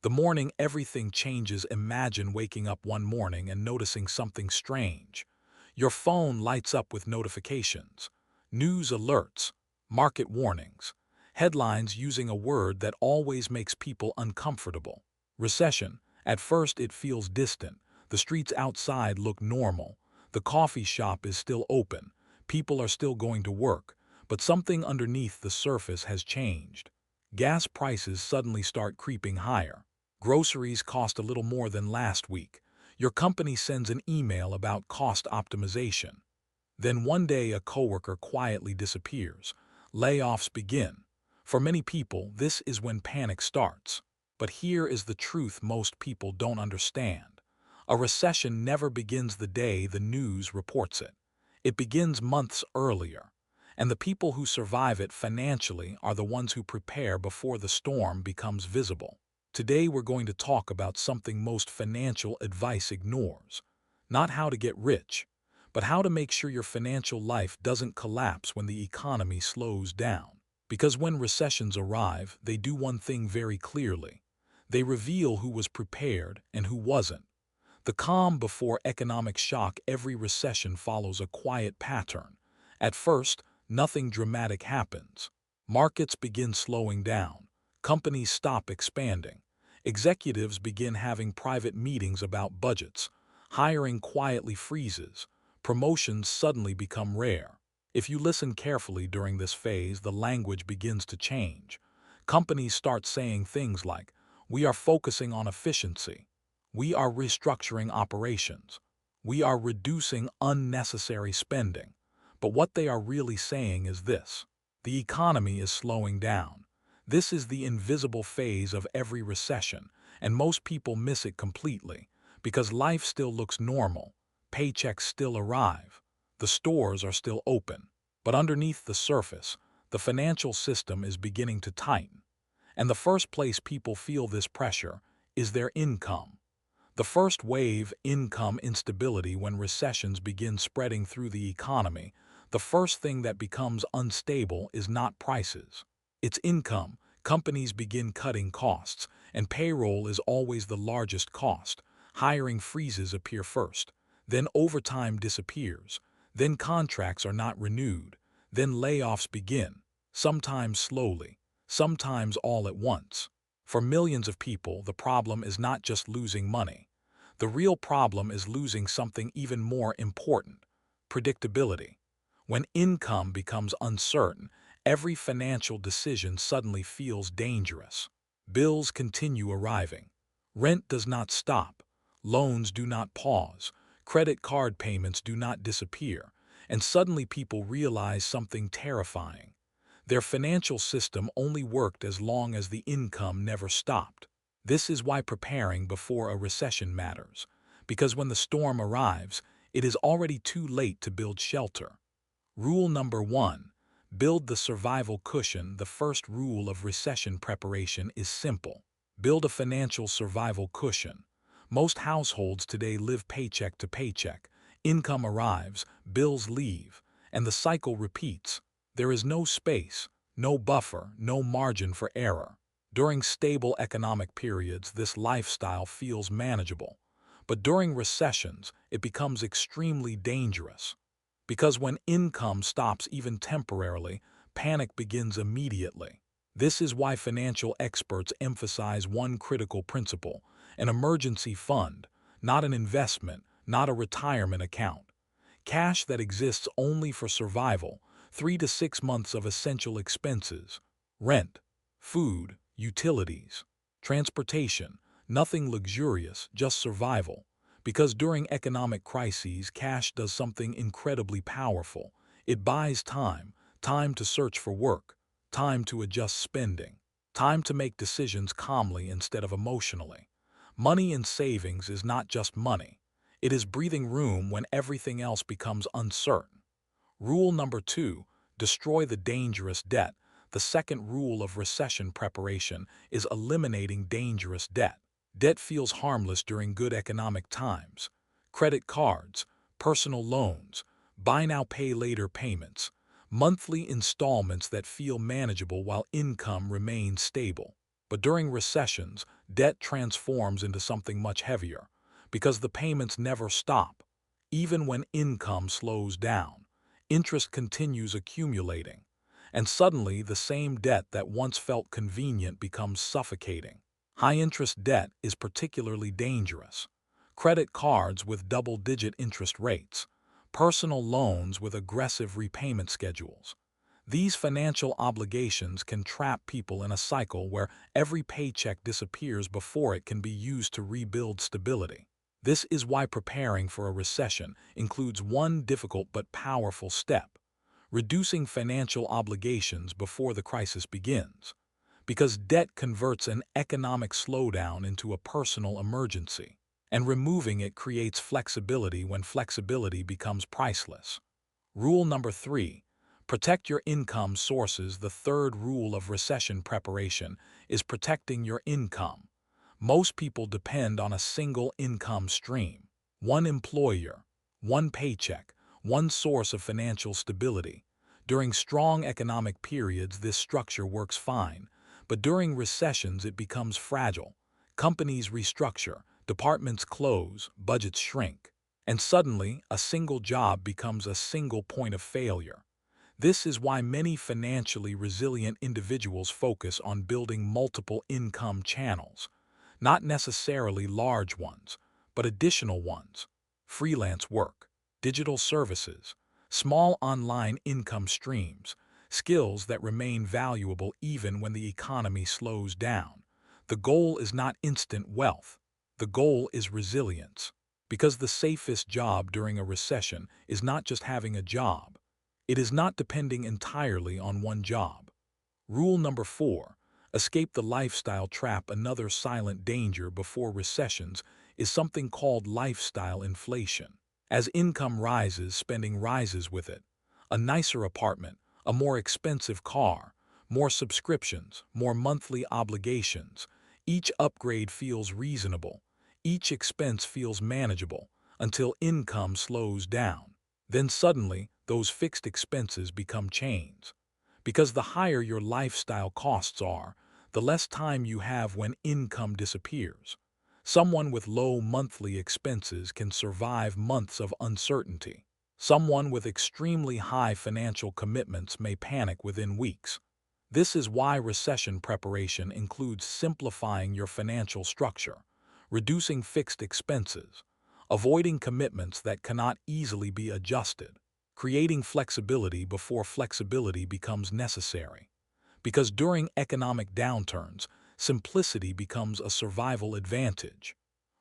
The morning everything changes. Imagine waking up one morning and noticing something strange. Your phone lights up with notifications, news alerts, market warnings, headlines using a word that always makes people uncomfortable. Recession. At first it feels distant. The streets outside look normal. The coffee shop is still open. People are still going to work. But something underneath the surface has changed. Gas prices suddenly start creeping higher. Groceries cost a little more than last week. Your company sends an email about cost optimization. Then one day a coworker quietly disappears. Layoffs begin. For many people, this is when panic starts. But here is the truth most people don't understand. A recession never begins the day the news reports it. It begins months earlier. And the people who survive it financially are the ones who prepare before the storm becomes visible. Today we're going to talk about something most financial advice ignores. Not how to get rich, but how to make sure your financial life doesn't collapse when the economy slows down. Because when recessions arrive, they do one thing very clearly. They reveal who was prepared and who wasn't. The calm before economic shock. Every recession follows a quiet pattern. At first, nothing dramatic happens. Markets begin slowing down. Companies stop expanding. Executives begin having private meetings about budgets. Hiring quietly freezes. Promotions suddenly become rare. If you listen carefully during this phase, the language begins to change. Companies start saying things like, "We are focusing on efficiency. We are restructuring operations. We are reducing unnecessary spending." But what they are really saying is this: the economy is slowing down. This is the invisible phase of every recession, and most people miss it completely, because life still looks normal, paychecks still arrive, the stores are still open. But underneath the surface, the financial system is beginning to tighten. And the first place people feel this pressure is their income. The first wave, income instability. When recessions begin spreading through the economy, the first thing that becomes unstable is not prices. It's income. Companies begin cutting costs, and payroll is always the largest cost. Hiring freezes appear first. Then overtime disappears. Then contracts are not renewed. Then layoffs begin, sometimes slowly, sometimes all at once. For millions of people, the problem is not just losing money. The real problem is losing something even more important: predictability. When income becomes uncertain, every financial decision suddenly feels dangerous. Bills continue arriving. Rent does not stop. Loans do not pause. Credit card payments do not disappear. And suddenly people realize something terrifying. Their financial system only worked as long as the income never stopped. This is why preparing before a recession matters. Because when the storm arrives, it is already too late to build shelter. Rule number 1. Build the survival cushion. The first rule of recession preparation is simple. Build a financial survival cushion. Most households today live paycheck to paycheck. Income arrives, bills leave, and the cycle repeats. There is no space, no buffer, no margin for error. During stable economic periods, this lifestyle feels manageable. But during recessions, it becomes extremely dangerous. Because when income stops even temporarily, panic begins immediately. This is why financial experts emphasize one critical principle: an emergency fund, not an investment, not a retirement account. Cash that exists only for survival, 3 to 6 months of essential expenses, rent, food, utilities, transportation, nothing luxurious, just survival. Because during economic crises, cash does something incredibly powerful. It buys time, time to search for work, time to adjust spending, time to make decisions calmly instead of emotionally. Money in savings is not just money. It is breathing room when everything else becomes uncertain. Rule number 2, destroy the dangerous debt. The second rule of recession preparation is eliminating dangerous debt. Debt feels harmless during good economic times. Credit cards, personal loans, buy now pay later payments, monthly installments that feel manageable while income remains stable. But during recessions, debt transforms into something much heavier, because the payments never stop. Even when income slows down, interest continues accumulating, and suddenly the same debt that once felt convenient becomes suffocating. High-interest debt is particularly dangerous. Credit cards with double-digit interest rates, personal loans with aggressive repayment schedules. These financial obligations can trap people in a cycle where every paycheck disappears before it can be used to rebuild stability. This is why preparing for a recession includes one difficult but powerful step: reducing financial obligations before the crisis begins. Because debt converts an economic slowdown into a personal emergency, and removing it creates flexibility when flexibility becomes priceless. Rule number 3. Protect your income sources. The third rule of recession preparation is protecting your income. Most people depend on a single income stream. One employer, one paycheck, one source of financial stability. During strong economic periods, this structure works fine, but during recessions it becomes fragile. Companies restructure, departments close, budgets shrink, and suddenly a single job becomes a single point of failure. This is why many financially resilient individuals focus on building multiple income channels. Not necessarily large ones, but additional ones: freelance work, digital services, small online income streams, skills that remain valuable even when the economy slows down. The goal is not instant wealth. The goal is resilience. Because the safest job during a recession is not just having a job. It is not depending entirely on one job. Rule number 4. Escape the lifestyle trap. Another silent danger before recessions is something called lifestyle inflation. As income rises, spending rises with it. A nicer apartment, a more expensive car, more subscriptions, more monthly obligations. Each upgrade feels reasonable. Each expense feels manageable until income slows down. Then suddenly, those fixed expenses become chains. Because the higher your lifestyle costs are, the less time you have when income disappears. Someone with low monthly expenses can survive months of uncertainty. Someone with extremely high financial commitments may panic within weeks. This is why recession preparation includes simplifying your financial structure, reducing fixed expenses, avoiding commitments that cannot easily be adjusted, creating flexibility before flexibility becomes necessary. Because during economic downturns, simplicity becomes a survival advantage.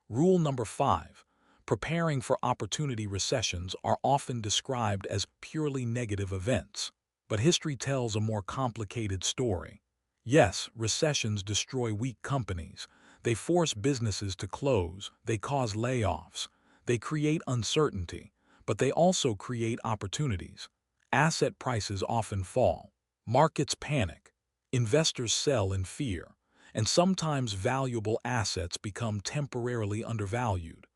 Rule number 5. Preparing for opportunity. Recessions are often described as purely negative events, but history tells a more complicated story. Yes, recessions destroy weak companies. They force businesses to close, they cause layoffs, they create uncertainty, but they also create opportunities. Asset prices often fall, markets panic, investors sell in fear, and sometimes valuable assets become temporarily undervalued.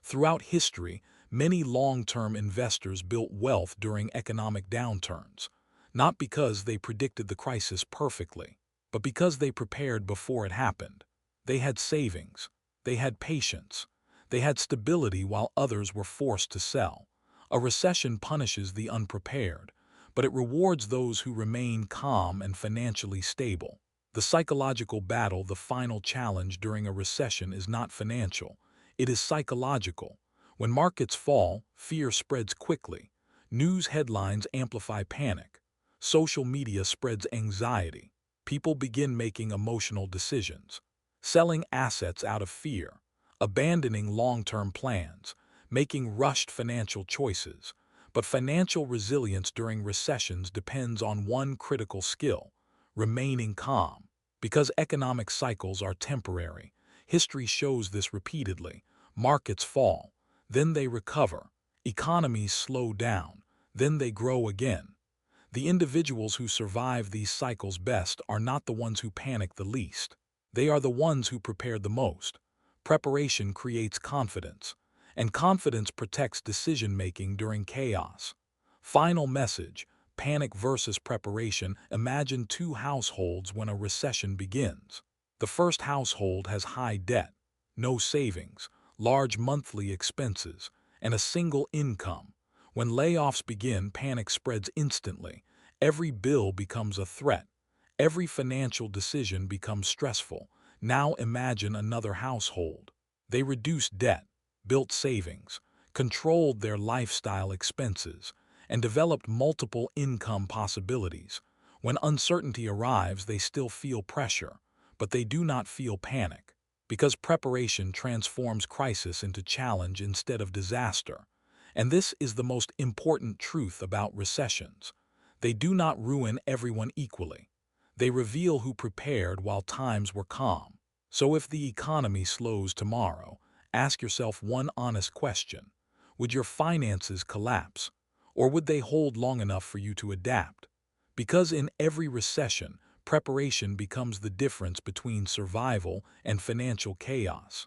Throughout history, many long-term investors built wealth during economic downturns, not because they predicted the crisis perfectly, but because they prepared before it happened. They had savings, they had patience, they had stability while others were forced to sell. A recession punishes the unprepared, but it rewards those who remain calm and financially stable. The psychological battle. The final challenge during a recession is not financial, it is psychological. When markets fall, fear spreads quickly. News headlines amplify panic. Social media spreads anxiety. People begin making emotional decisions, selling assets out of fear, abandoning long-term plans, making rushed financial choices. But financial resilience during recessions depends on one critical skill: remaining calm. Because economic cycles are temporary, history shows this repeatedly. Markets fall, then they recover. Economies slow down, then they grow again. The individuals who survive these cycles best are not the ones who panic the least. They are the ones who prepared the most. Preparation creates confidence, and confidence protects decision-making during chaos. Final message: panic versus preparation. Imagine two households when a recession begins. The first household has high debt, no savings, large monthly expenses, and a single income. When layoffs begin, panic spreads instantly. Every bill becomes a threat. Every financial decision becomes stressful. Now imagine another household. They reduced debt, built savings, controlled their lifestyle expenses, and developed multiple income possibilities. When uncertainty arrives, they still feel pressure, but they do not feel panic, because preparation transforms crisis into challenge instead of disaster. And this is the most important truth about recessions. They do not ruin everyone equally. They reveal who prepared while times were calm. So if the economy slows tomorrow, ask yourself one honest question. Would your finances collapse, or would they hold long enough for you to adapt? Because in every recession, preparation becomes the difference between survival and financial chaos.